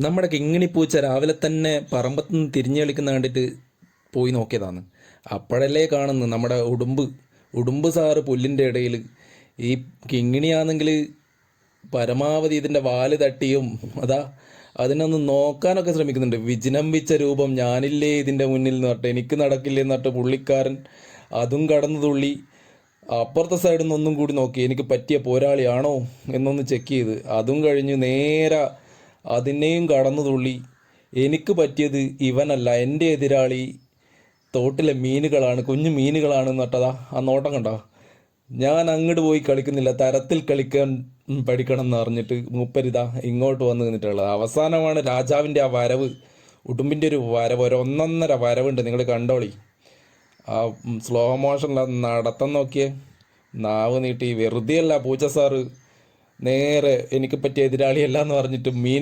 നമ്മുടെ കിങ്ങിണി പൂച്ച രാവിലെ തന്നെ പറമ്പത്തുനിന്ന് തിരിഞ്ഞു കളിക്കുന്ന കണ്ടിട്ട് പോയി നോക്കിയതാണ്. അപ്പോഴല്ലേ കാണുന്നു നമ്മുടെ ഉടുമ്പ് സാറ് പുല്ലിൻ്റെ ഇടയിൽ. ഈ കിങ്ങിണിയാണെങ്കിൽ പരമാവധി ഇതിൻ്റെ വാല് തട്ടിയും അതാ അതിനൊന്ന് നോക്കാനൊക്കെ ശ്രമിക്കുന്നുണ്ട്. വിജൃംഭിച്ച രൂപം, ഞാനില്ലേ ഇതിൻ്റെ മുന്നിൽ എന്ന് പറഞ്ഞിട്ട്, എനിക്ക് നടക്കില്ലേ എന്ന് പറഞ്ഞിട്ട് പുള്ളിക്കാരൻ അതും കടന്നു തുള്ളി. അപ്പുറത്തെ സൈഡിൽ നിന്ന് ഒന്നും കൂടി നോക്കി എനിക്ക് പറ്റിയ പോരാളിയാണോ എന്നൊന്ന് ചെക്ക് ചെയ്ത് അതും കഴിഞ്ഞ് നേരെ അതിനെയും കടന്നു തുള്ളി. എനിക്ക് പറ്റിയത് ഇവനല്ല, എൻ്റെ എതിരാളി തോട്ടിലെ മീനുകളാണ്, കുഞ്ഞു മീനുകളാണ് എന്നിട്ടതാ ആ നോട്ടം കണ്ടോ. ഞാൻ അങ്ങോട്ട് പോയി കളിക്കുന്നില്ല, തരത്തിൽ കളിക്കാൻ പഠിക്കണം എന്ന് പറഞ്ഞിട്ട് മൂപ്പരിതാ ഇങ്ങോട്ട് വന്ന് നിന്നിട്ടുള്ളത്. അവസാനമാണ് രാജാവിൻ്റെ ആ വരവ്, ഉടുമ്പിൻ്റെ ഒരു വരവ്, ഒരു ഒന്നൊന്നര വരവുണ്ട്, നിങ്ങൾ കണ്ടോളി. ആ സ്ലോ മോഷനിൽ നടത്തം നോക്കിയേ, നാവ് നീട്ടി. വെറുതെയല്ല പൂച്ച സാറ് നേരെ എനിക്ക് പറ്റിയ എതിരാളിയല്ല എന്ന് പറഞ്ഞിട്ട് മീൻ